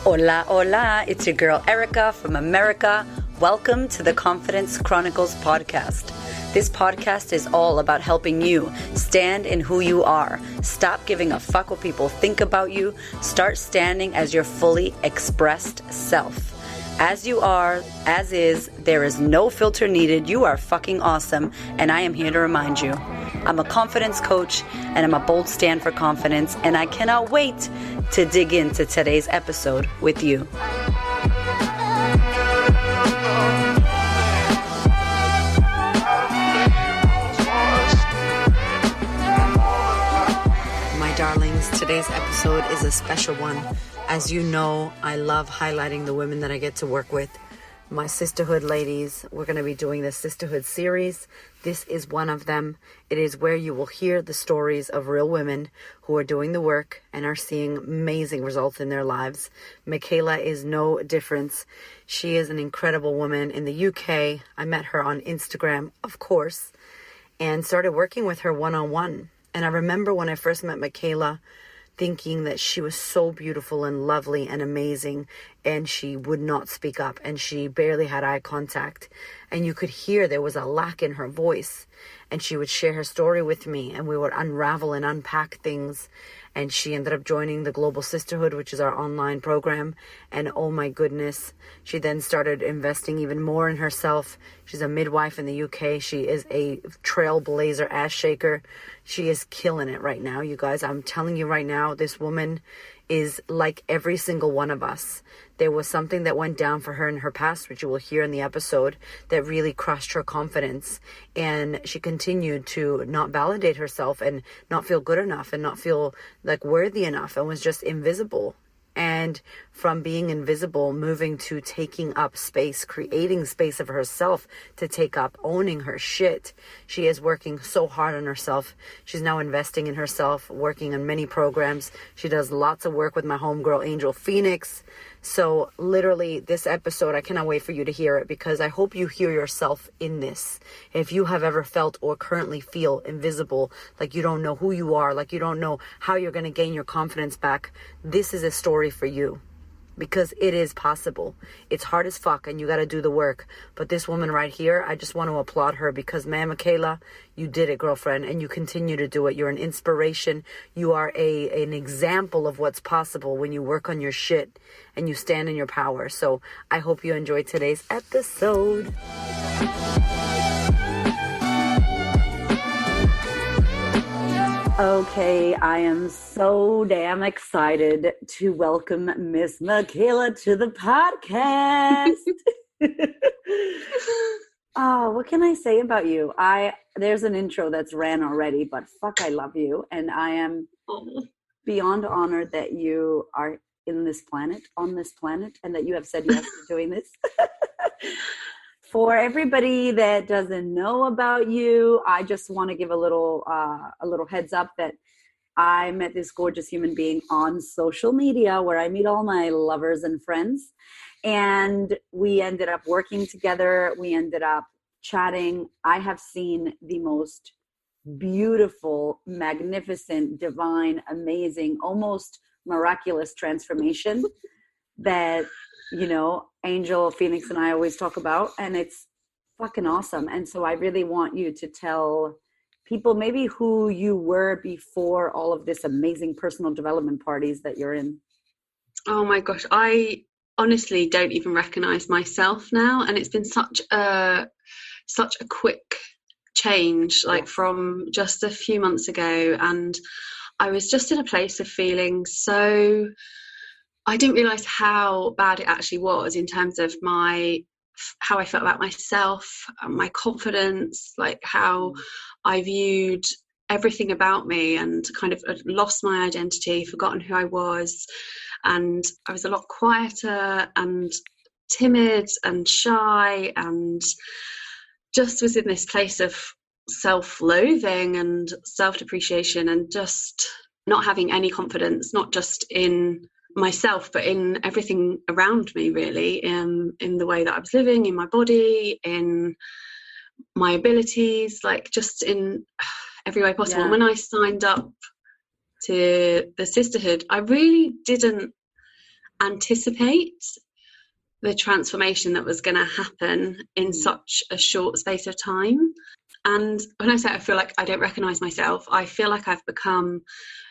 Hola, hola, it's your girl Erica from America. Welcome to the Confidence Chronicles podcast. This podcast is all about helping you stand in who you are. Stop giving a fuck what people think about you. Start standing as your fully expressed self. As you are, as is, there is no filter needed. You are fucking awesome, and I am here to remind you. I'm a confidence coach, and I'm a bold stand for confidence, and I cannot wait to dig into today's episode with you. My darlings, today's episode is a special one. As you know, I love highlighting the women that I get to work with. My sisterhood ladies, we're going to be doing the sisterhood series. This is one of them. It is where you will hear the stories of real women who are doing the work and are seeing amazing results in their lives. Michala is no difference. She is an incredible woman in the UK. I met her on Instagram, of course, and started working with her one-on-one. And I remember when I first met Michala, thinking that she was so beautiful and lovely and amazing, and she would not speak up, and she barely had eye contact, and you could hear there was a lack in her voice. And she would share her story with me, and we would unravel and unpack things. And she ended up joining the Global Sisterhood, which is our online program. And oh my goodness, she then started investing even more in herself. She's a midwife in the UK. She is a trailblazer, ass shaker. She is killing it right now, you guys. I'm telling you right now, this woman is like every single one of us. There was something that went down for her in her past, which you will hear in the episode, that really crushed her confidence. And she continued to not validate herself and not feel good enough and not feel like worthy enough, and was just invisible. And from being invisible, moving to taking up space, creating space of herself to take up, owning her shit. She is working so hard on herself. She's now investing in herself, working on many programs. She does lots of work with my homegirl, Angel Phoenix. So literally this episode, I cannot wait for you to hear it, because I hope you hear yourself in this. If you have ever felt or currently feel invisible, like you don't know who you are, like you don't know how you're going to gain your confidence back, this is a story for you. Because it is possible. It's hard as fuck, and you got to do the work. But this woman right here, I just want to applaud her, because, man, Michala, you did it, girlfriend, and you continue to do it. You're an inspiration. You are an example of what's possible when you work on your shit and you stand in your power. So I hope you enjoyed today's episode. Okay, I am so damn excited to welcome Miss Michala to the podcast. Oh, what can I say about you? There's an intro that's ran already, but fuck, I love you. And I am beyond honored that you are on this planet, and that you have said yes to doing this. For everybody that doesn't know about you, I just want to give a little heads up that I met this gorgeous human being on social media, where I meet all my lovers and friends. And we ended up working together. We ended up chatting. I have seen the most beautiful, magnificent, divine, amazing, almost miraculous transformation that, you know, Angel, Phoenix, and I always talk about, and it's fucking awesome. And so I really want you to tell people maybe who you were before all of this amazing personal development parties that you're in. Oh my gosh, I honestly don't even recognize myself now, and it's been such a quick change, like from just a few months ago. And I was just in a place of feeling so, I didn't realize how bad it actually was in terms of how I felt about myself, my confidence, like how I viewed everything about me, and kind of lost my identity, forgotten who I was. And I was a lot quieter and timid and shy, and just was in this place of self-loathing and self-depreciation, and just not having any confidence, not just in myself but in everything around me, really, in the way that I was living, in my body, in my abilities, like just in every way possible. When I signed up to the sisterhood, I really didn't anticipate the transformation that was going to happen in such a short space of time. And when I say I feel like I don't recognize myself, I feel like I've become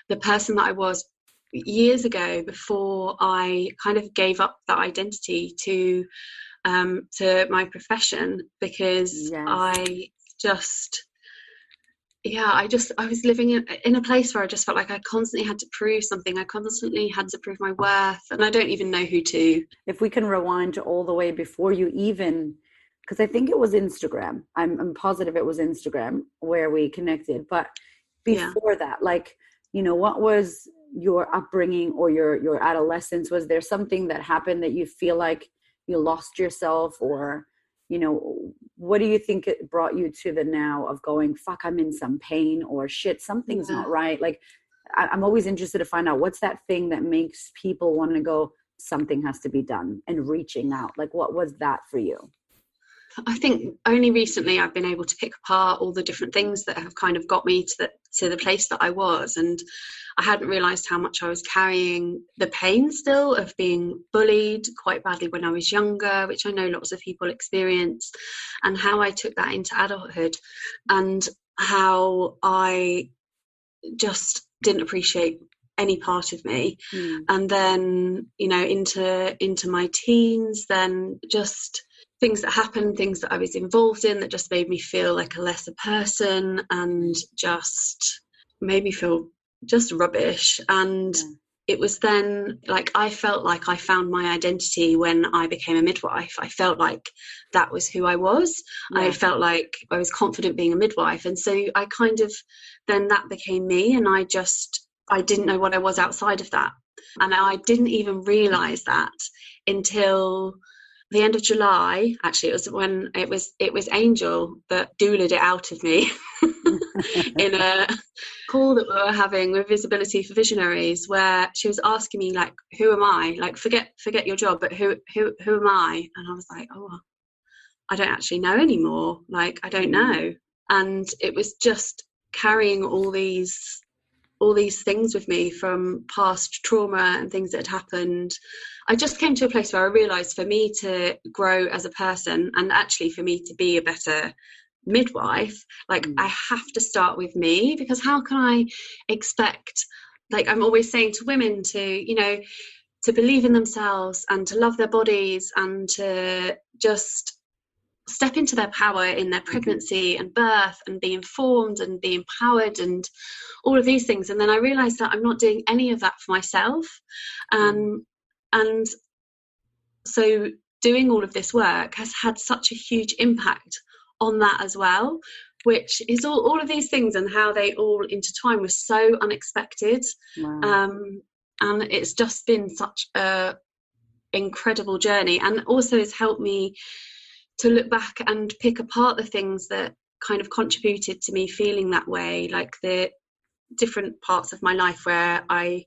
the person that I was years ago, before I kind of gave up that identity to my profession, because I was living in a place where I just felt like I constantly had to prove something. I constantly had to prove my worth, and I don't even know who to. If we can rewind to all the way before you even, because I think it was Instagram. I'm positive it was Instagram where we connected. But before that, like, you know, what was your upbringing or your adolescence? Was there something that happened that you feel like you lost yourself, or, you know, what do you think it brought you to the now of going, fuck, I'm in some pain, or shit, something's not right? Like, I'm always interested to find out what's that thing that makes people want to go, something has to be done, and reaching out. Like, what was that for you? I think only recently I've been able to pick apart all the different things that have kind of got me to the place that I was. And I hadn't realised how much I was carrying the pain still of being bullied quite badly when I was younger, which I know lots of people experience, and how I took that into adulthood, and how I just didn't appreciate any part of me. And then, you know, into my teens, then just things that happened, things that I was involved in that just made me feel like a lesser person, and just made me feel just rubbish. And it was then like I felt like I found my identity when I became a midwife. I felt like that was who I was. I felt like I was confident being a midwife, and so I kind of, then that became me, and I didn't know what I was outside of that. And I didn't even realise that until the end of July. Actually, it was when it was Angel that doulaed it out of me in a call that we were having with Visibility for Visionaries, where she was asking me, like, who am I? Like, forget your job, but who am I? And I was like, oh, I don't actually know anymore. Like, I don't know. And it was just carrying all these things with me from past trauma and things that had happened. I just came to a place where I realised, for me to grow as a person, and actually for me to be a better midwife, like, I have to start with me, because how can I expect, like, I'm always saying to women to, you know, to believe in themselves and to love their bodies and to just step into their power in their pregnancy and birth and be informed and be empowered and all of these things. And then I realized that I'm not doing any of that for myself. And so doing all of this work has had such a huge impact on that as well, which is all of these things and how they all intertwine was so unexpected. And it's just been such a incredible journey, and also has helped me to look back and pick apart the things that kind of contributed to me feeling that way, like the different parts of my life where I,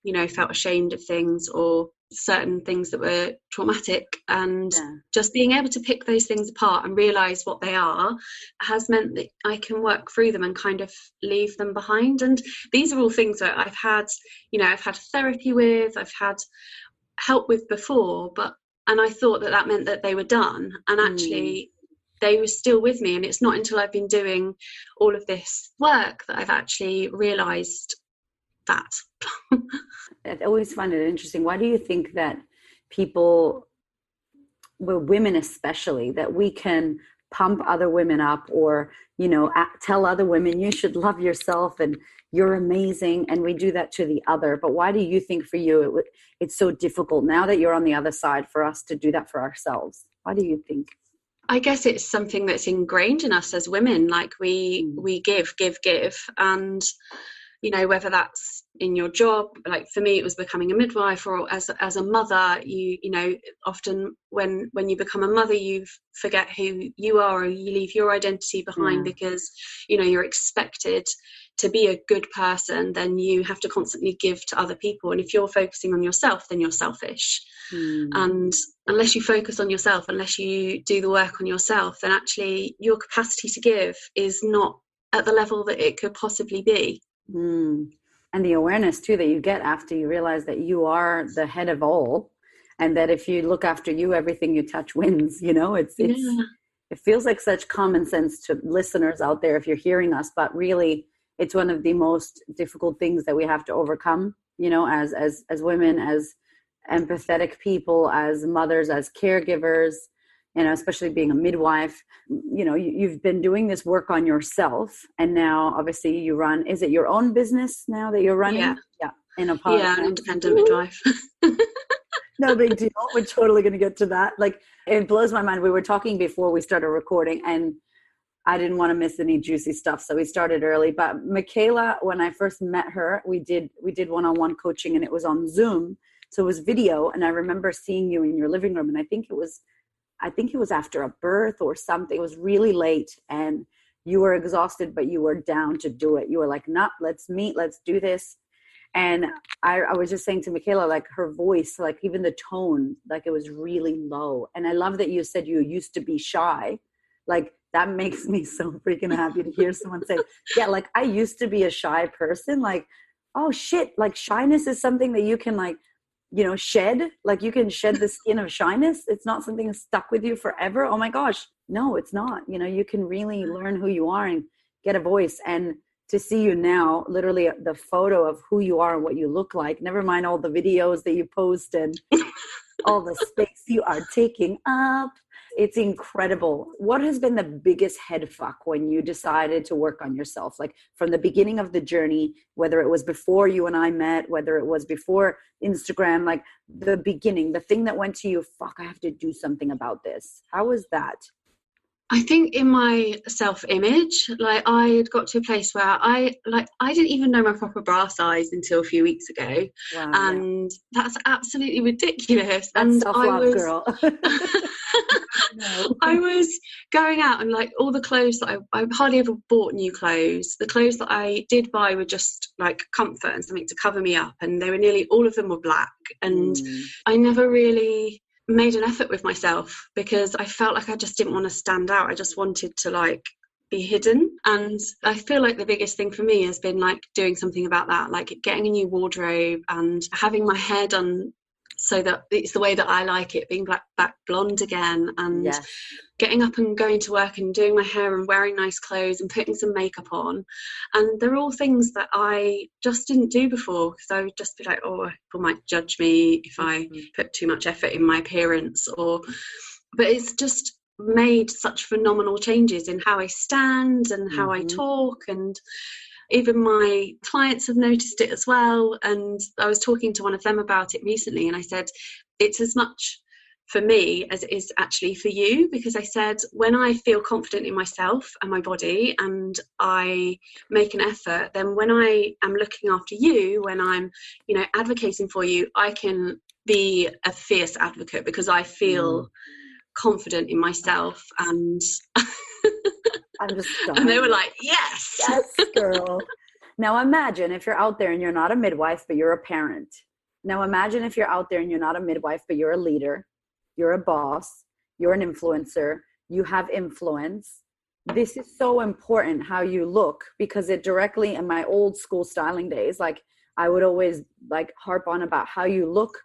you know, felt ashamed of things or certain things that were traumatic, and just being able to pick those things apart and realize what they are has meant that I can work through them and kind of leave them behind. And these are all things that I've had, you know, I've had therapy with, I've had help with before, and I thought that meant that they were done, and actually they were still with me. And it's not until I've been doing all of this work that I've actually realized that. I always find it interesting. Why do you think that people, well, women especially, that we can pump other women up, or, you know, tell other women you should love yourself and you're amazing, and we do that to the other? But why do you think for you it's so difficult now that you're on the other side for us to do that for ourselves? Why do you think? I guess it's something that's ingrained in us as women. Like, we give, and, you know, whether that's in your job, like for me it was becoming a midwife, or as a mother, you know, often when you become a mother, you forget who you are, or you leave your identity behind, because, you know, you're expected to be a good person. Then you have to constantly give to other people, and if you're focusing on yourself, then you're selfish. And unless you focus on yourself, unless you do the work on yourself, then actually your capacity to give is not at the level that it could possibly be. And the awareness too that you get after you realize that you are the head of all, and that if you look after you, everything you touch wins. You know, it feels like such common sense to listeners out there if you're hearing us, but really it's one of the most difficult things that we have to overcome, you know, as women, as empathetic people, as mothers, as caregivers, you know, especially being a midwife. You know, you've been doing this work on yourself, and now obviously you run, is it your own business now that you're running? Yeah. In a podcast. Yeah, an independent midwife. No big deal. We're totally going to get to that. Like, it blows my mind. We were talking before we started recording, and I didn't want to miss any juicy stuff, so we started early. But Michala, when I first met her, we did one-on-one coaching, and it was on Zoom, so it was video. And I remember seeing you in your living room, and I think it was after a birth or something. It was really late, and you were exhausted, but you were down to do it. You were like, "Nah, let's meet, let's do this." And I was just saying to Michala, like, her voice, like even the tone, like it was really low. And I love that you said you used to be shy. Like, that makes me so freaking happy to hear someone say, yeah, like, I used to be a shy person. Like, oh shit, like shyness is something that you can, like, you know, shed. Like, you can shed the skin of shyness. It's not something that's stuck with you forever. Oh my gosh. No, it's not. You know, you can really learn who you are and get a voice. And to see you now, literally the photo of who you are and what you look like, never mind all the videos that you post and all the space you are taking up. It's incredible. What has been the biggest head fuck when you decided to work on yourself? Like, from the beginning of the journey, whether it was before you and I met, whether it was before Instagram, like the beginning, the thing that went to you, fuck, I have to do something about this. How was that? I think in my self-image, like, I had got to a place where I didn't even know my proper bra size until a few weeks ago. Wow, and that's absolutely ridiculous. That's and self-love, girl. No. I was going out, and like all the clothes that I hardly ever bought new clothes. The clothes that I did buy were just like comfort and something to cover me up, and they were nearly all of them were black. And I never really made an effort with myself because I felt like I just didn't want to stand out. I just wanted to like be hidden. And I feel like the biggest thing for me has been like doing something about that, like getting a new wardrobe and having my hair done so that it's the way that I like it, being back blonde again, and getting up and going to work and doing my hair and wearing nice clothes and putting some makeup on. And they're all things that I just didn't do before, because I would just be like, oh, people might judge me if I put too much effort in my appearance. But it's just made such phenomenal changes in how I stand and how I talk, and even my clients have noticed it as well. And I was talking to one of them about it recently, and I said, it's as much for me as it is actually for you, because I said, when I feel confident in myself and my body and I make an effort, then when I am looking after you, when I'm, you know, advocating for you, I can be a fierce advocate because I feel confident in myself. And I'm just and they were like, yes girl. Now imagine if you're out there and you're not a midwife but you're a parent. Now imagine if you're out there and you're not a midwife but you're a leader, you're a boss, you're an influencer, you have influence. This is so important how you look, because it directly, in my old school styling days, like I would always like harp on about how you look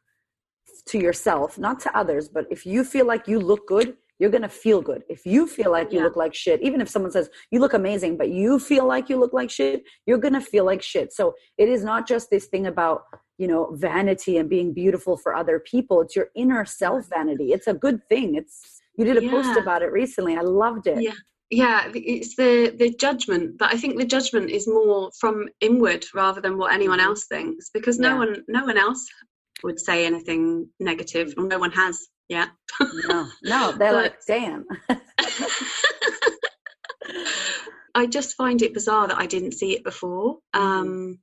to yourself, not to others. But if you feel like you look good, you're going to feel good. If you feel like you look like shit, even if someone says you look amazing, but you feel like you look like shit, you're going to feel like shit. So it is not just this thing about, you know, vanity and being beautiful for other people. It's your inner self vanity. It's a good thing. You did a post about it recently. I loved it. Yeah, it's the judgment, but I think the judgment is more from inward rather than what anyone else thinks, because no one else would say anything negative, or no one has yet. No, they're like, damn. I just find it bizarre that I didn't see it before, and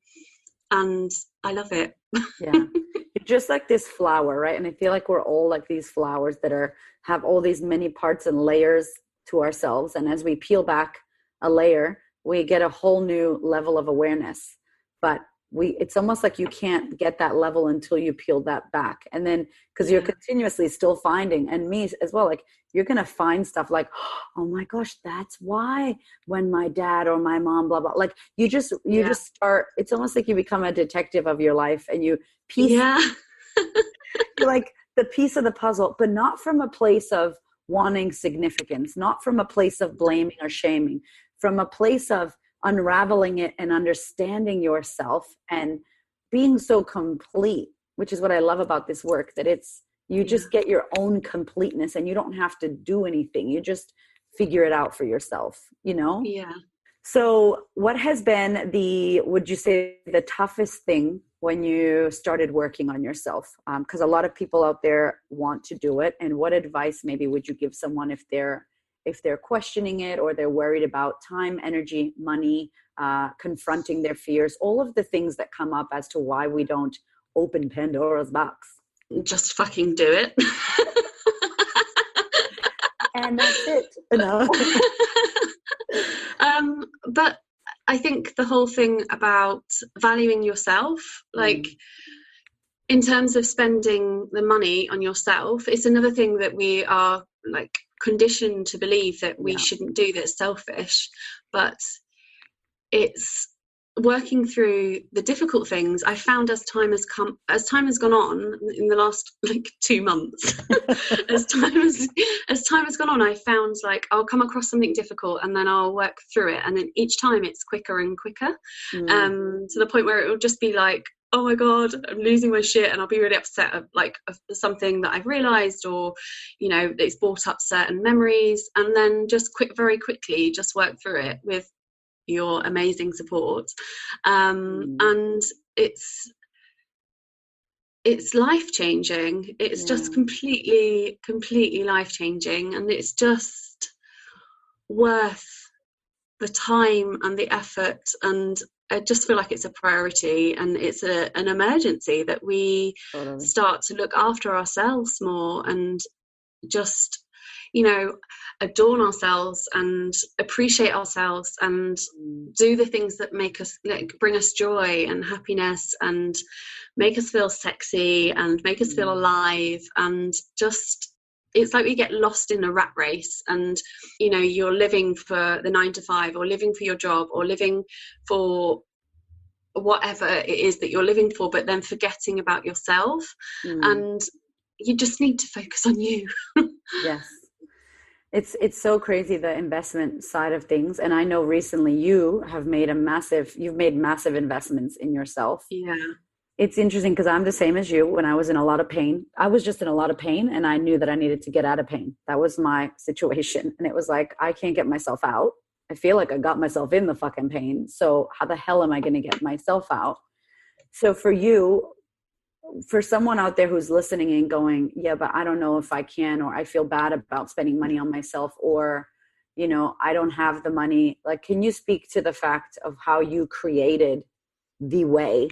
I love it. You're just like this flower, right? And I feel like we're all like these flowers that have all these many parts and layers to ourselves, and as we peel back a layer, we get a whole new level of awareness. But it's almost like you can't get that level until you peel that back. And then, because you're continuously still finding, and me as well, like you're going to find stuff like, oh my gosh, that's why when my dad or my mom, blah, blah, like you just start, it's almost like you become a detective of your life, and you piece, you're like the piece of the puzzle, but not from a place of wanting significance, not from a place of blaming or shaming, from a place of unraveling it and understanding yourself and being so complete, which is what I love about this work, that it's, you just get your own completeness and you don't have to do anything. You just figure it out for yourself, you know? Yeah. So what has been would you say the toughest thing when you started working on yourself? Because a lot of people out there want to do it. And what advice maybe would you give someone if they're questioning it, or they're worried about time, energy, money, confronting their fears, all of the things that come up as to why we don't open Pandora's box? Just fucking do it. And that's it. No. But I think the whole thing about valuing yourself, like in terms of spending the money on yourself, it's another thing that we are like conditioned to believe that we shouldn't do, that's selfish. But it's working through the difficult things. I found as time has gone on in the last like 2 months, as time has gone on, I found like I'll come across something difficult and then I'll work through it, and then each time it's quicker and quicker, to the point where it will just be like, oh my God, I'm losing my shit, and I'll be really upset of something that I've realized, or you know, it's brought up certain memories, and then just very quickly just work through it with your amazing support, and it's life-changing. It's just completely life-changing, and it's just worth the time and the effort, and I just feel like it's a priority, and it's an emergency that we start to look after ourselves more, and just, you know, adorn ourselves and appreciate ourselves, and do the things that make us, like, bring us joy and happiness, and make us feel sexy and make us feel alive. And just, it's like we get lost in a rat race, and you know, you're living for the 9 to 5, or living for your job, or living for whatever it is that you're living for, but then forgetting about yourself. And you just need to focus on you. Yes. It's so crazy, the investment side of things. And I know recently you've made massive investments in yourself. Yeah. It's interesting because I'm the same as you. When I was in a lot of pain, I was just in a lot of pain, and I knew that I needed to get out of pain. That was my situation. And it was like, I can't get myself out. I feel like I got myself in the fucking pain. So how the hell am I going to get myself out? So for you, for someone out there who's listening and going, yeah, but I don't know if I can, or I feel bad about spending money on myself, or, you know, I don't have the money. Like, can you speak to the fact of how you created the way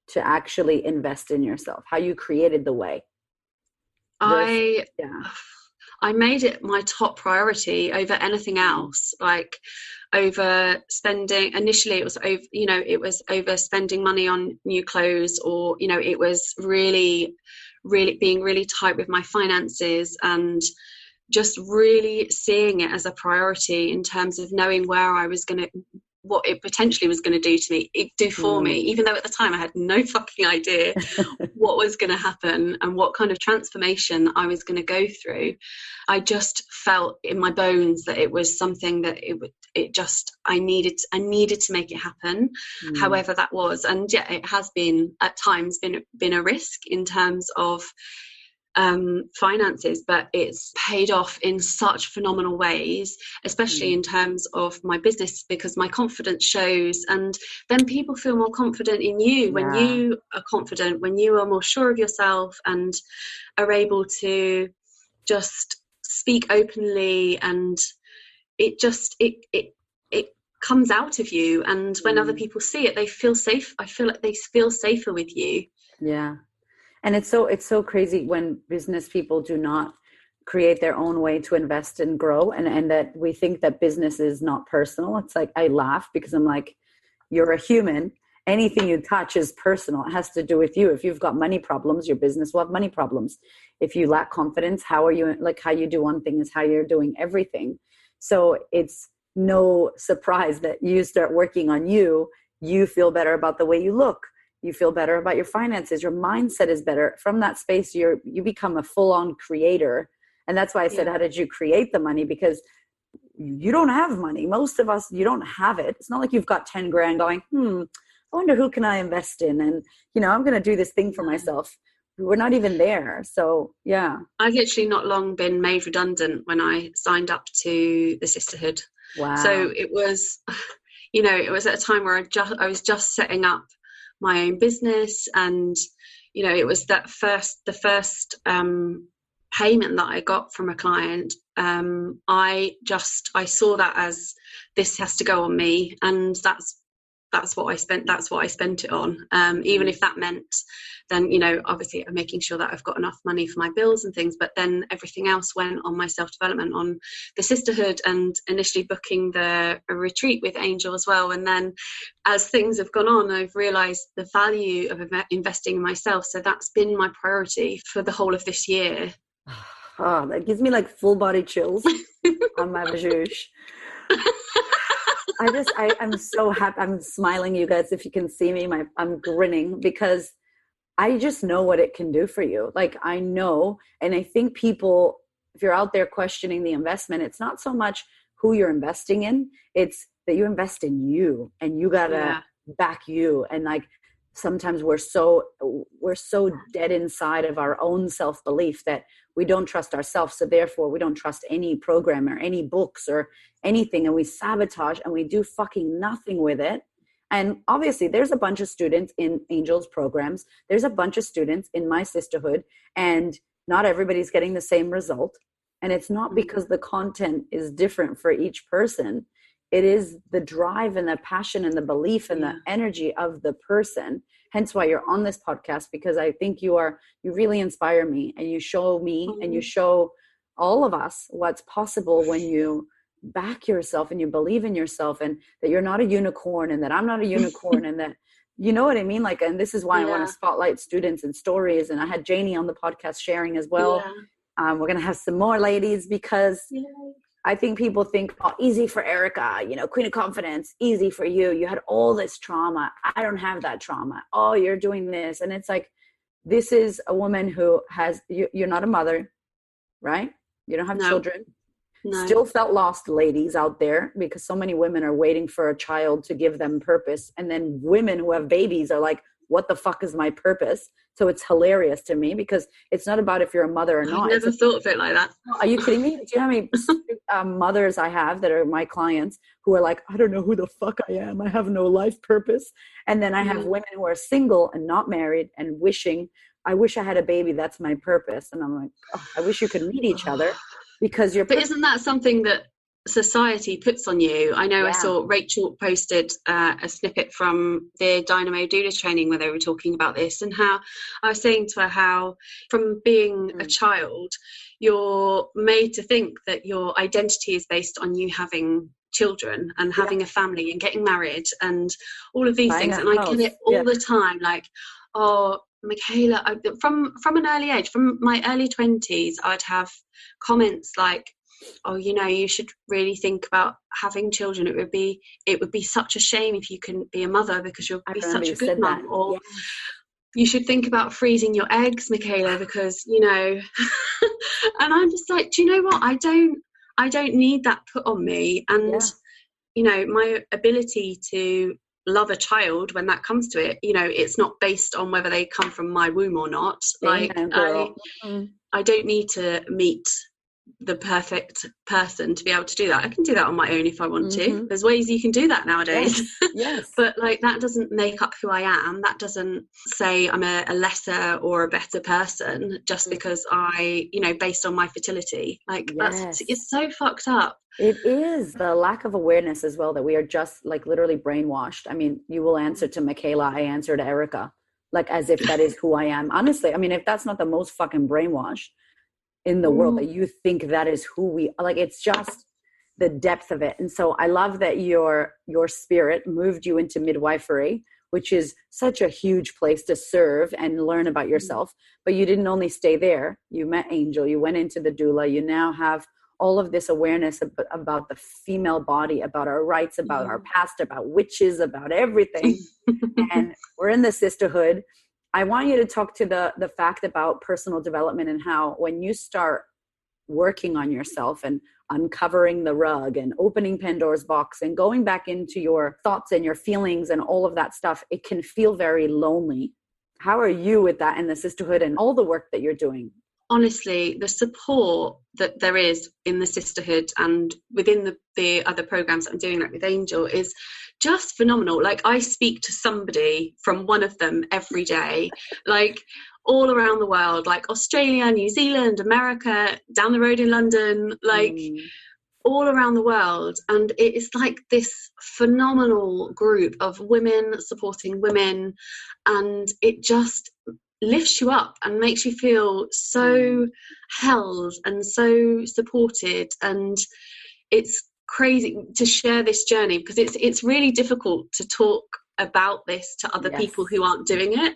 to actually invest in yourself, how you created the way? I made it my top priority over anything else. Like, over spending, initially it was over, you know, it was over spending money on new clothes, or, you know, it was really being really tight with my finances, and just really seeing it as a priority in terms of knowing where I was going to, what it potentially was going to do for me, even though at the time I had no fucking idea what was going to happen and what kind of transformation I was going to go through. I just felt in my bones that it was something that I needed to make it happen, however that was. And yeah, it has been at times been a risk in terms of finances, but it's paid off in such phenomenal ways, especially in terms of my business, because my confidence shows, and then people feel more confident in you when you are confident, when you are more sure of yourself and are able to just speak openly, and it comes out of you, and when other people see it, they feel safe. I feel like they feel safer with you. Yeah. And it's so crazy when business people do not create their own way to invest and grow, and that we think that business is not personal. It's like, I laugh because I'm like, you're a human, anything you touch is personal. It has to do with you. If you've got money problems, your business will have money problems. If you lack confidence, how you do one thing is how you're doing everything. So it's no surprise that you start working on you. You feel better about the way you look. You feel better about your finances. Your mindset is better. From that space, you become a full-on creator. And that's why I said, how did you create the money? Because you don't have money. Most of us, you don't have it. It's not like you've got 10 grand going, I wonder who can I invest in? And, I'm going to do this thing for myself. We're not even there. So, yeah. I'd literally not long been made redundant when I signed up to the Sisterhood. Wow. So it was, it was at a time where I was just setting up my own business, and it was the first payment that I got from a client. I saw that as, this has to go on me, and that's what I spent it on, even if that meant then obviously I'm making sure that I've got enough money for my bills and things, but then everything else went on my self-development, on the Sisterhood, and initially booking a retreat with Angel as well. And then as things have gone on, I've realized the value of investing in myself, so that's been my priority for the whole of this year. Oh, that gives me like full body chills on my vajouche. I'm so happy. I'm smiling, you guys, if you can see me. I'm grinning because I just know what it can do for you. Like, I know, and I think people, if you're out there questioning the investment, it's not so much who you're investing in, it's that you invest in you, and you gotta back you. And like, sometimes we're so dead inside of our own self-belief that we don't trust ourselves. So therefore we don't trust any program or any books or anything. And we sabotage and we do fucking nothing with it. And obviously there's a bunch of students in Angel's programs. There's a bunch of students in my Sisterhood, and not everybody's getting the same result. And it's not because the content is different for each person. It is the drive and the passion and the belief and the energy of the person. Hence why you're on this podcast, because I think you really inspire me, and you show me and you show all of us what's possible when you back yourself and you believe in yourself, and that you're not a unicorn, and that I'm not a unicorn, and that, you know what I mean? Like, and this is why I want to spotlight students and stories. And I had Janie on the podcast sharing as well. We're going to have some more ladies, because I think people think, easy for Erica, Queen of Confidence, easy for you. You had all this trauma. I don't have that trauma. Oh, you're doing this. And it's like, this is a woman who you're not a mother, right? You don't have children. No. Still felt lost, ladies out there, because so many women are waiting for a child to give them purpose. And then women who have babies are like, what the fuck is my purpose? So it's hilarious to me, because it's not about if you're a mother or not. I never thought of it like that. Are you kidding me? Do you know how many mothers I have that are my clients who are like, I don't know who the fuck I am. I have no life purpose. And then I have women who are single and not married and wishing, I wish I had a baby. That's my purpose. And I'm like, I wish you could meet each other. Because but isn't that something that society puts on you? I know I saw Rachel posted a snippet from the Dynamo Doula training where they were talking about this, and how I was saying to her how from being a child you're made to think that your identity is based on you having children and having a family and getting married and all of these things. And I get it all the time, like, oh, Michala, from an early age, from my early 20s, I'd have comments like, oh, you should really think about having children. It would be such a shame if you couldn't be a mother, because you'll be such a good mum. Or you should think about freezing your eggs, Michala, because and I'm just like, do you know what? I don't need that put on me. And my ability to love a child, when that comes to it, it's not based on whether they come from my womb or not. Like, I don't need to meet the perfect person to be able to do that. I can do that on my own if I want to. There's ways you can do that nowadays. Yes. But like, that doesn't make up who I am. That doesn't say I'm a lesser or a better person just because I, based on my fertility. Like, it's so fucked up. It is the lack of awareness as well, that we are just like literally brainwashed. I mean, you will answer to Michala, I answer to Erica, like as if that is who I am. Honestly, I mean, if that's not the most fucking brainwashed in the world, that you think that is who we are, like, it's just the depth of it. And so I love that your spirit moved you into midwifery, which is such a huge place to serve and learn about yourself. But you didn't only stay there. You met Angel, you went into the doula, you now have all of this awareness about the female body, about our rights, about our past, about witches, about everything. And we're in the sisterhood. I want you to talk to the fact about personal development and how when you start working on yourself and uncovering the rug and opening Pandora's box and going back into your thoughts and your feelings and all of that stuff, it can feel very lonely. How are you with that in the sisterhood and all the work that you're doing? Honestly, the support that there is in the sisterhood and within the other programs that I'm doing, like with Angel, is just phenomenal. Like, I speak to somebody from one of them every day, like all around the world, like Australia, New Zealand, America, down the road in London, like all around the world. And it is like this phenomenal group of women supporting women, and it just lifts you up and makes you feel so held and so supported. And it's crazy to share this journey, because it's really difficult to talk about this to other people who aren't doing it.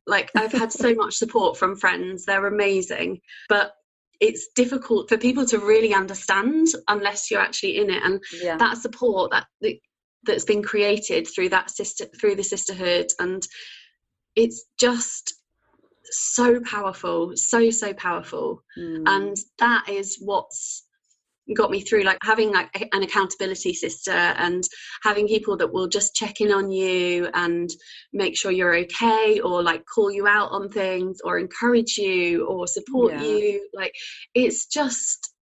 Like, I've had so much support from friends, they're amazing, but it's difficult for people to really understand unless you're actually in it. And that support that's been created through the sisterhood, and it's just so powerful, so powerful. And that is what's got me through, like having like an accountability sister and having people that will just check in on you and make sure you're okay, or like call you out on things or encourage you or support you. Like, it's just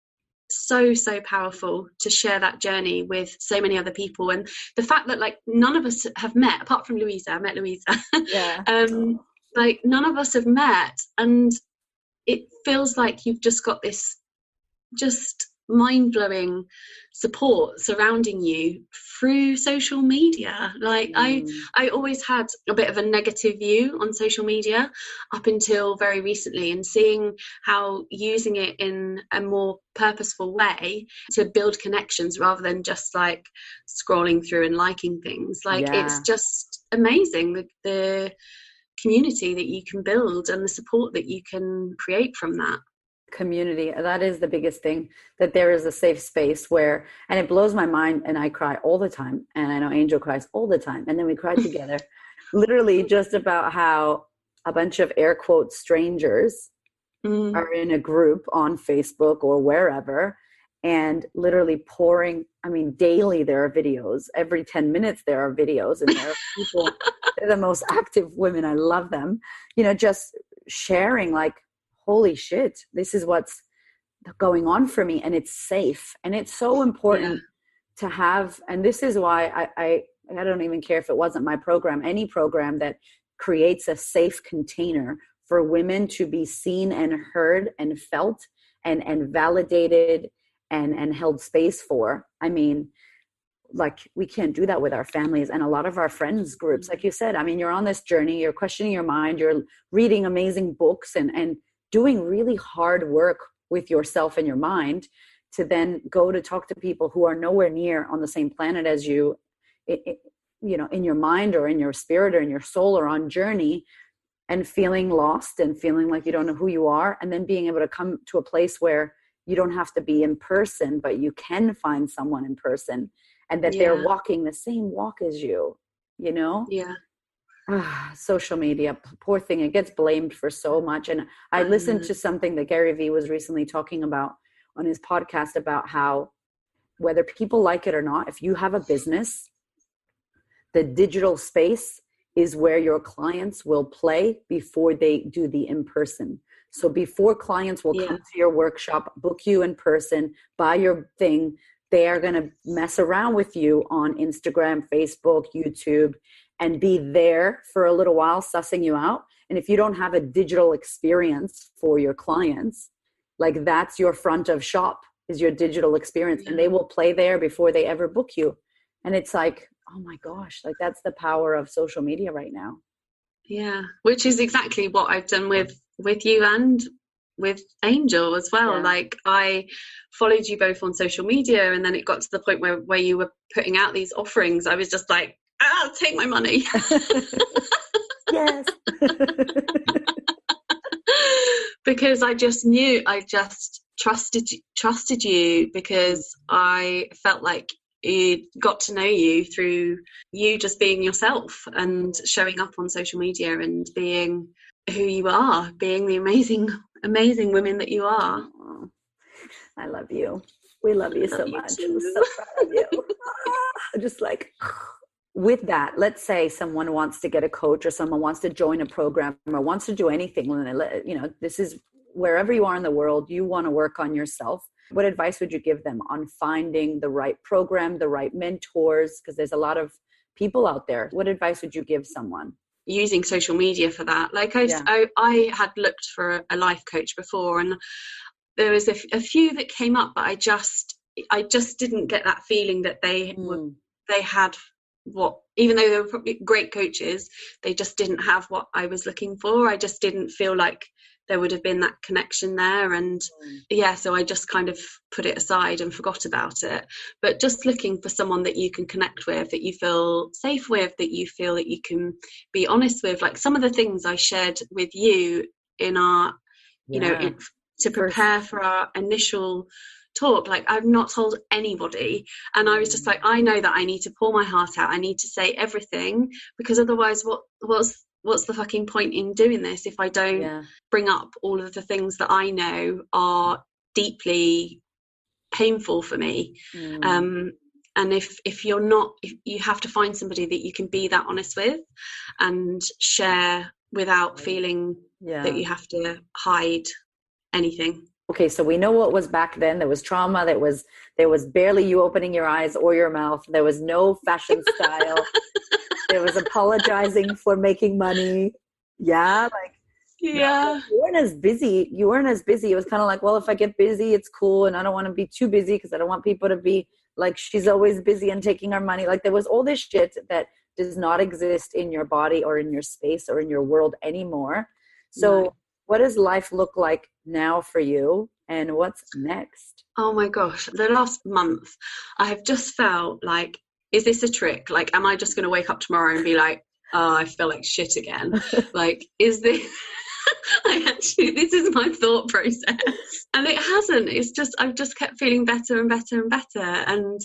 so powerful to share that journey with so many other people. And the fact that like none of us have met, apart from Louisa, I met Louisa. Like, none of us have met, and it feels like you've just got this just mind-blowing support surrounding you through social media. Like, I always had a bit of a negative view on social media up until very recently, and seeing how using it in a more purposeful way to build connections rather than just like scrolling through and liking things, like it's just amazing, the community that you can build and the support that you can create from that. Community, that is the biggest thing, that there is a safe space where, and it blows my mind, and I cry all the time, and I know Angel cries all the time, and then we cry together literally just about how a bunch of air quotes strangers are in a group on Facebook or wherever, and literally pouring, I mean, daily there are videos, every 10 minutes there are videos, and there are people, they're the most active women, I love them, you know, just sharing like, holy shit, this is what's going on for me, and it's safe. And it's so important to have, and this is why I don't even care if it wasn't my program, any program that creates a safe container for women to be seen and heard and felt and validated and held space for. I mean, like, we can't do that with our families and a lot of our friends groups. Like you said, I mean, you're on this journey, you're questioning your mind, you're reading amazing books and doing really hard work with yourself and your mind, to then go to talk to people who are nowhere near on the same planet as you, you know, in your mind or in your spirit or in your soul, or on journey, and feeling lost and feeling like you don't know who you are. And then being able to come to a place where you don't have to be in person, but you can find someone in person, and that they're walking the same walk as you, you know? Social media, poor thing, it gets blamed for so much. And I listened to something that Gary Vee was recently talking about on his podcast, about how whether people like it or not, if you have a business, the digital space is where your clients will play before they do the in-person. So before clients will come to your workshop, book you in person, buy your thing, they are going to mess around with you on Instagram, Facebook, YouTube, and be there for a little while, sussing you out. And if you don't have a digital experience for your clients, like, that's your front of shop, is your digital experience. And they will play there before they ever book you. And it's like, oh my gosh, like, that's the power of social media right now. Yeah, which is exactly what I've done with you and with Angel as well. Like, I followed you both on social media, and then it got to the point where you were putting out these offerings. I was just like, take my money. Yes. Because I just knew, I just trusted you, because I felt like it got to know you through you just being yourself and showing up on social media and being who you are, being the amazing women that you are. Oh, I love you. We love you so much. Too. I'm so proud of you. Just like, with that, let's say someone wants to get a coach, or someone wants to join a program, or wants to do anything. You know, this is wherever you are in the world, you want to work on yourself. What advice would you give them on finding the right program, the right mentors? Because there's a lot of people out there. What advice would you give someone? Using social media for that. Like I had looked for a life coach before, and there was a few that came up, but I just didn't get that feeling that they had what, even though they were probably great coaches, they just didn't have what I was looking for. I just didn't feel like there would have been that connection there. And so I just kind of put it aside and forgot about it. But just looking for someone that you can connect with, that you feel safe with, that you feel that you can be honest with. Like some of the things I shared with you in our, to prepare for our initial talk, like I've not told anybody, and I was just like, I know that I need to pour my heart out. I need to say everything, because otherwise what's the fucking point in doing this if I don't bring up all of the things that I know are deeply painful for me. And if you're not, if you have to find somebody that you can be that honest with and share without feeling that you have to hide anything. Okay, so we know what was back then. There was trauma. There was barely you opening your eyes or your mouth. There was no fashion style. There was apologizing for making money. Yeah, like you weren't as busy. It was kind of like, well, if I get busy, it's cool, and I don't want to be too busy because I don't want people to be like, she's always busy and taking our money. Like there was all this shit that does not exist in your body or in your space or in your world anymore. So what does life look like now for you, and what's next? Oh my gosh, the last month I have just felt like, is this a trick? Like, am I just going to wake up tomorrow and be like, oh, I feel like shit again? Like, is this this is my thought process, and it hasn't. It's just, I've just kept feeling better and better and better, and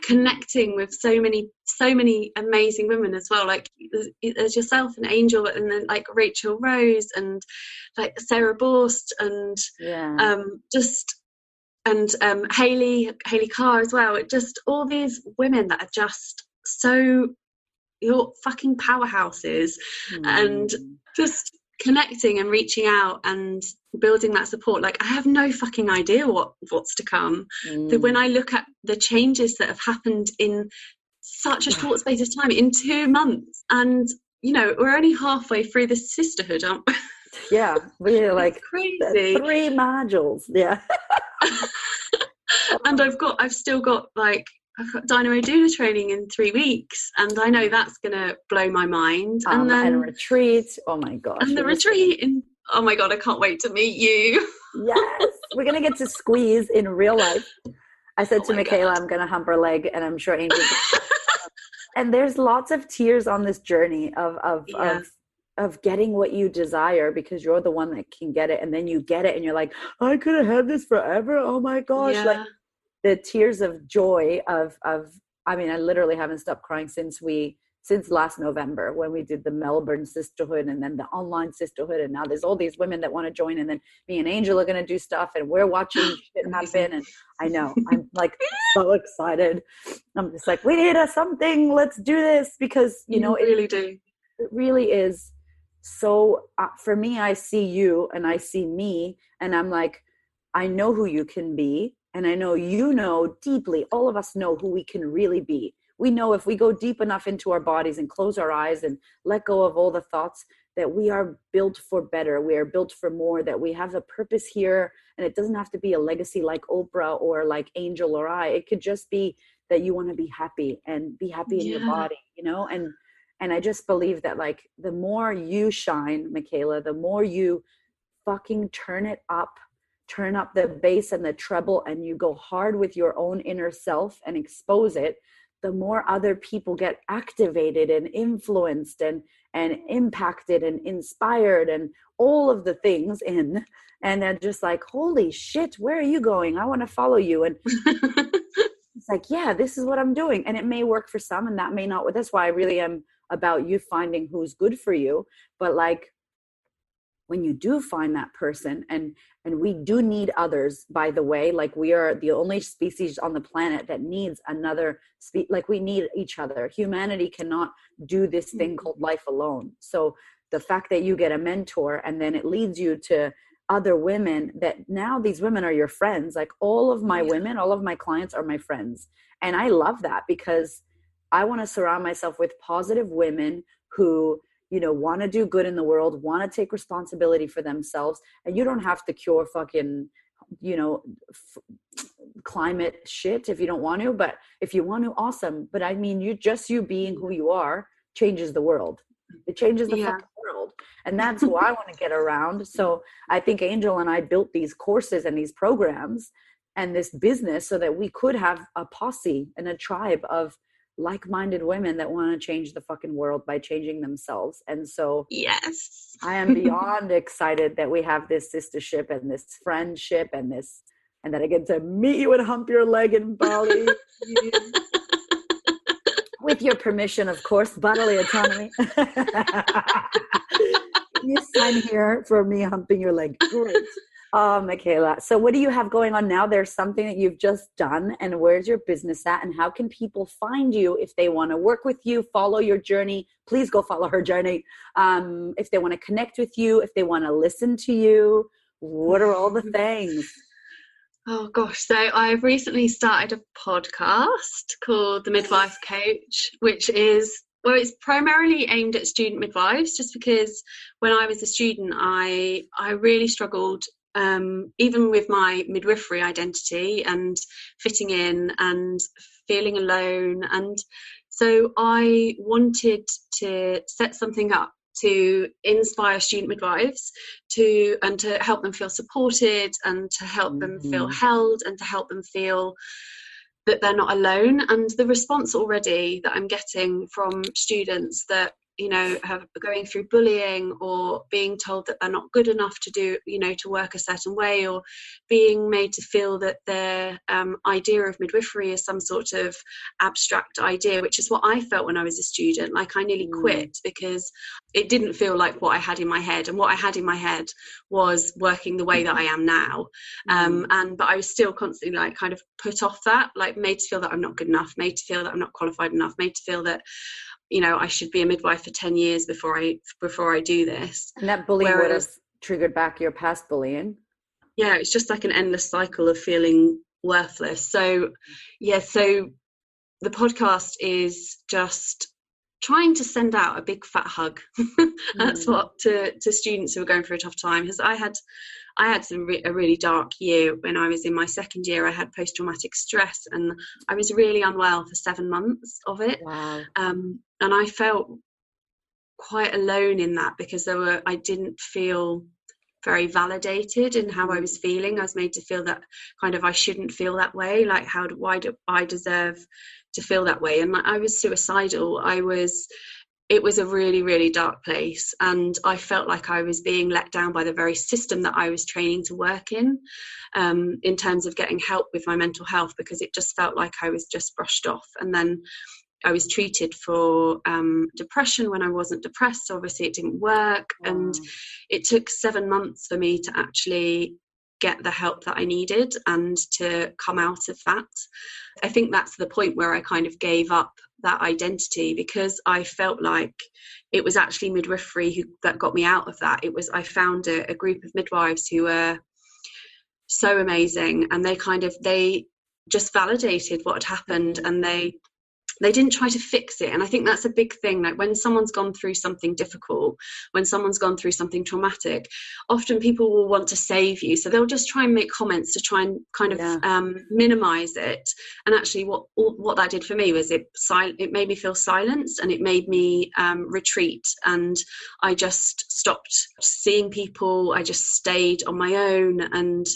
connecting with so many amazing women as well, like there's yourself and Angel, and then like Rachel Rose and like Sarah Borst and Hayley Carr as well. It just, all these women that are just so, you're fucking powerhouses, and just connecting and reaching out and building that support. Like I have no fucking idea what's to come. When I look at the changes that have happened in such a short space of time, in 2 months, and we're only halfway through the sisterhood, aren't we? Yeah, we're like crazy. 3 modules. Yeah. And I've still got Dynamo Doula training in 3 weeks, and I know that's gonna blow my mind. And then and retreat. Oh my gosh. And the retreat oh my god, I can't wait to meet you. Yes, we're gonna get to squeeze in real life. I said to Michala, I'm gonna hump her leg, and I'm sure Angel. And there's lots of tears on this journey of getting what you desire, because you're the one that can get it, and then you get it and you're like, I could have had this forever. Oh my gosh. Like the tears of joy of I mean, I literally haven't stopped crying since last November, when we did the Melbourne sisterhood and then the online sisterhood, and now there's all these women that want to join, and then me and Angel are going to do stuff, and we're watching shit happen. And I know, I'm like so excited. I'm just like, we need something, let's do this, because it really is. So for me, I see you and I see me, and I'm like, I know who you can be, and I know deeply, all of us know who we can really be. We know if we go deep enough into our bodies and close our eyes and let go of all the thoughts, that we are built for better. We are built for more, that we have a purpose here. And it doesn't have to be a legacy like Oprah or like Angel or I. It could just be that you want to be happy and be happy in your body, and I just believe that like the more you shine, Michala, the more you fucking turn up the bass and the treble, and you go hard with your own inner self and expose it, the more other people get activated and influenced and impacted and inspired and all of the things in, and they're just like, holy shit, where are you going? I want to follow you. And it's like, yeah, this is what I'm doing. And it may work for some and that may not. That's why I really am about you finding who's good for you. But like, when you do find that person, and we do need others, by the way, like we are the only species on the planet that needs another like we need each other. Humanity cannot do this thing called life alone. So the fact that you get a mentor and then it leads you to other women, that now these women are your friends. Like all of my women, all of my clients are my friends. And I love that, because I want to surround myself with positive women who, you know, want to do good in the world, want to take responsibility for themselves. And you don't have to cure fucking, you know, climate shit if you don't want to, but if you want to, awesome. But I mean, you being who you are changes the world. It changes the fucking world. And that's who I want to get around. So I think Angel and I built these courses and these programs and this business so that we could have a posse and a tribe of like-minded women that want to change the fucking world by changing themselves. And so yes, I am beyond excited that we have this sistership and this friendship and that I get to meet you and hump your leg in Bali. With your permission, of course, bodily autonomy. You sign here for me humping your leg. Great. Oh, Michala. So what do you have going on now? There's something that you've just done, and where's your business at? And how can people find you if they want to work with you, follow your journey? Please go follow her journey. If they want to connect with you, if they want to listen to you, what are all the things? Oh gosh, so I've recently started a podcast called The Midwife Coach, which is, well, it's primarily aimed at student midwives, just because when I was a student, I really struggled, even with my midwifery identity and fitting in and feeling alone. And so I wanted to set something up to inspire student midwives to help them feel supported and to help them feel held and to help them feel that they're not alone. And the response already that I'm getting from students that, you know, are going through bullying or being told that they're not good enough to do, you know, to work a certain way, or being made to feel that their idea of midwifery is some sort of abstract idea, which is what I felt when I was a student. Like I nearly quit because it didn't feel like what I had in my head, and what I had in my head was working the way that I am now. But I was still constantly like kind of put off that, like made to feel that I'm not good enough, made to feel that I'm not qualified enough, made to feel that, you know, I should be a midwife for 10 years before I do this. And that bullying would have triggered back your past bullying. Yeah, it's just like an endless cycle of feeling worthless. So yeah, so the podcast is just trying to send out a big fat hug. That's what to students who are going through a tough time. Because I had a really dark year when I was in my second year. I had post-traumatic stress, and I was really unwell for 7 months of it. Wow. And I felt quite alone in that, because I didn't feel very validated in how I was feeling. I was made to feel that kind of I shouldn't feel that way. Like why do I deserve to feel that way? And I was suicidal. It was a really, really dark place. And I felt like I was being let down by the very system that I was training to work in terms of getting help with my mental health, because it just felt like I was just brushed off. And then I was treated for depression when I wasn't depressed. So obviously it didn't work. Wow. And it took 7 months for me to actually get the help that I needed and to come out of that. I think that's the point where I kind of gave up that identity, because I felt like it was actually midwifery that got me out of that. I found a group of midwives who were so amazing, and they just validated what had happened, and they didn't try to fix it. And I think that's a big thing. Like when someone's gone through something difficult, when someone's gone through something traumatic, often people will want to save you. So they'll just try and make comments to try and kind of minimize it. And actually what that did for me was it made me feel silenced, and it made me retreat. And I just stopped seeing people. I just stayed on my own, and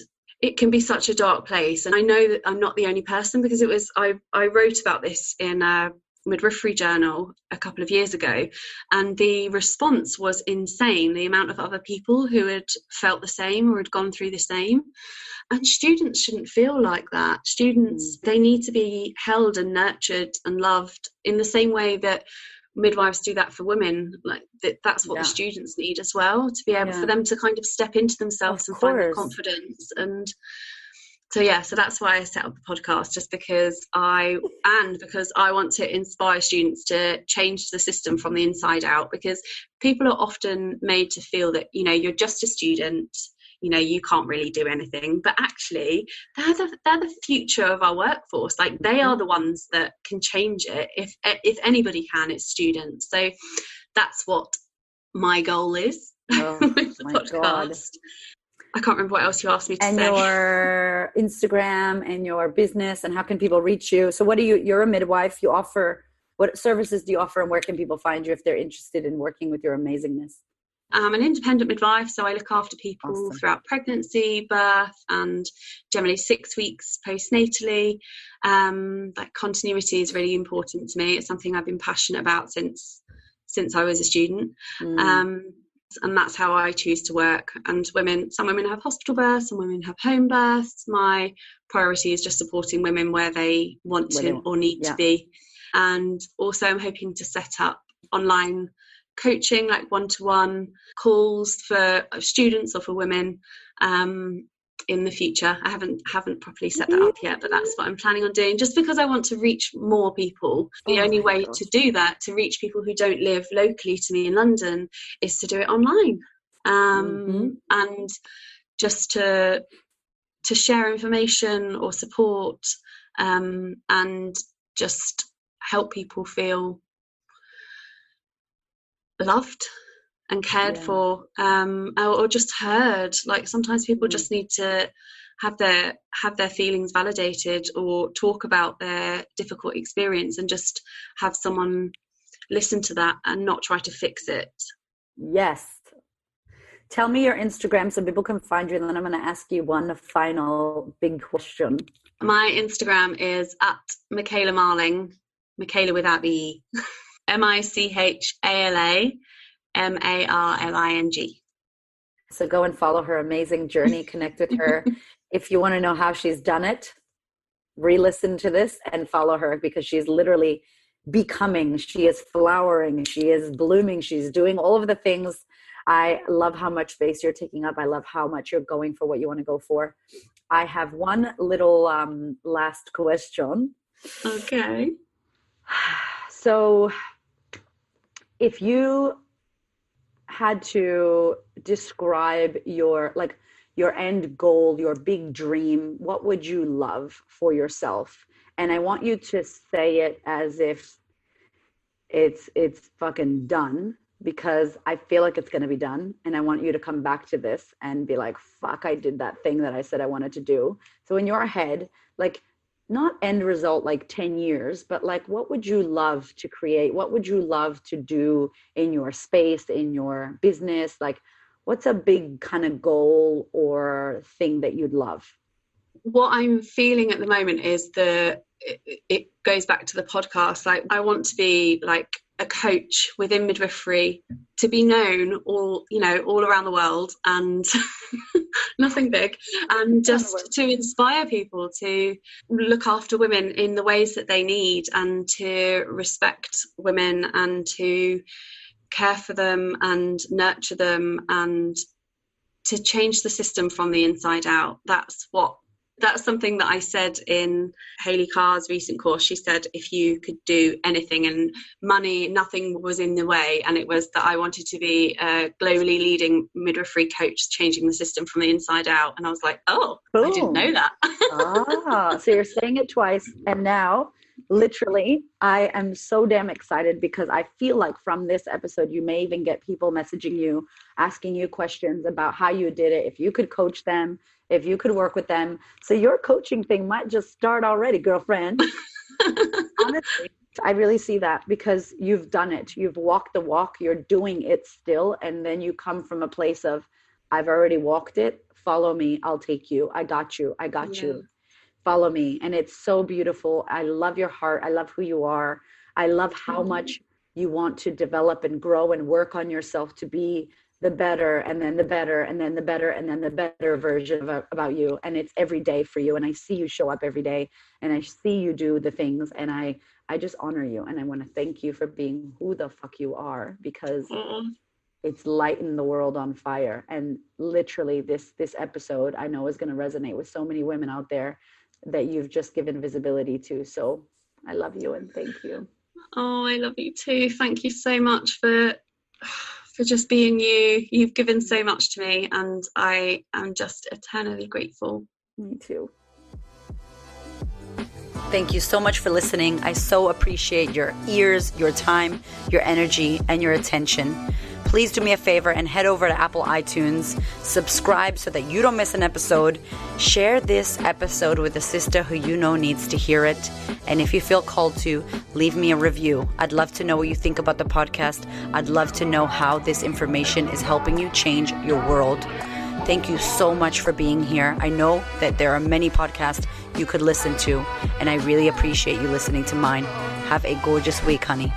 it can be such a dark place. And I know that I'm not the only person, because I wrote about this in a midwifery journal a couple of years ago, and the response was insane, the amount of other people who had felt the same or had gone through the same. And students shouldn't feel like that. Students, they need to be held and nurtured and loved in the same way that midwives do that for women. Like that's what the students need as well, to be able for them to kind of step into themselves and find their confidence. And so that's why I set up the podcast, just because I want to inspire students to change the system from the inside out, because people are often made to feel that, you know, you're just a student, you know, you can't really do anything. But actually, they're the future of our workforce. Like, they are the ones that can change it. If anybody can, it's students. So that's what my goal is with the podcast. God. I can't remember what else you asked me to say. And your Instagram and your business, and how can people reach you? So you're a midwife. You offer, what services do you offer, and where can people find you if they're interested in working with your amazingness? I'm an independent midwife, so I look after people throughout pregnancy, birth, and generally 6 weeks postnatally. That continuity is really important to me. It's something I've been passionate about since I was a student. And that's how I choose to work. And some women have hospital births, some women have home births. My priority is just supporting women where they want to or need to be. And also I'm hoping to set up online coaching, like one-to-one calls for students or for women in the future. I haven't properly set that up yet, but that's what I'm planning on doing, just because I want to reach more people. The only way to do that, to reach people who don't live locally to me in London, is to do it online. And just to share information or support, and just help people feel loved and cared for, or just heard. Like, sometimes people just need to have their feelings validated, or talk about their difficult experience, and just have someone listen to that and not try to fix it. Yes. Tell me your Instagram so people can find you, and then I'm going to ask you one final big question. My Instagram is at Michala Marling, Michala without the E. Michala Marling. So go and follow her amazing journey, connect with her. If you want to know how she's done it, re-listen to this and follow her, because she's literally becoming, she is flowering, she is blooming, she's doing all of the things. I love how much space you're taking up. I love how much you're going for what you want to go for. I have one little last question. Okay. So if you had to describe your end goal, your big dream, what would you love for yourself? And I want you to say it as if it's fucking done, because I feel like it's going to be done. And I want you to come back to this and be like, fuck, I did that thing that I said I wanted to do. So in your head, like, not end result like 10 years, but like, what would you love to create? What would you love to do in your space, in your business? Like, what's a big kind of goal or thing that you'd love? What I'm feeling at the moment is it goes back to the podcast. Like, I want to be like a coach within midwifery, to be known all around the world, and nothing big, and just to inspire people to look after women in the ways that they need, and to respect women, and to care for them and nurture them, and to change the system from the inside out. That's something that I said in Hayley Carr's recent course. She said, if you could do anything and money, nothing was in the way. And it was that I wanted to be a globally leading midwifery coach, changing the system from the inside out. And I was like, oh, boom. I didn't know that. So you're saying it twice. And now, literally, I am so damn excited, because I feel like from this episode, you may even get people messaging you, asking you questions about how you did it, if you could coach them, if you could work with them. So your coaching thing might just start already, girlfriend. Honestly, I really see that, because you've done it. You've walked the walk. You're doing it still. And then you come from a place of, I've already walked it. follow me, I'll take you. I got you. I got you. Follow me. And it's so beautiful. I love your heart. I love who you are. I love how much you want to develop and grow and work on yourself to be the better, and then the better, and then the better, and then the better version of about you. And it's every day for you. And I see you show up every day, and I see you do the things, and I just honor you. And I want to thank you for being who the fuck you are, because it's lighting the world on fire. And literally this episode, I know, is going to resonate with so many women out there that you've just given visibility to. So I love you and thank you. Oh, I love you too. Thank you so much for just being you. You've given so much to me, and I am just eternally grateful. Me too. Thank you so much for listening. I so appreciate your ears, your time, your energy, and your attention. Please do me a favor and head over to Apple iTunes, subscribe so that you don't miss an episode. Share this episode with a sister who you know needs to hear it. And if you feel called to, leave me a review. I'd love to know what you think about the podcast. I'd love to know how this information is helping you change your world. Thank you so much for being here. I know that there are many podcasts you could listen to, and I really appreciate you listening to mine. Have a gorgeous week, honey.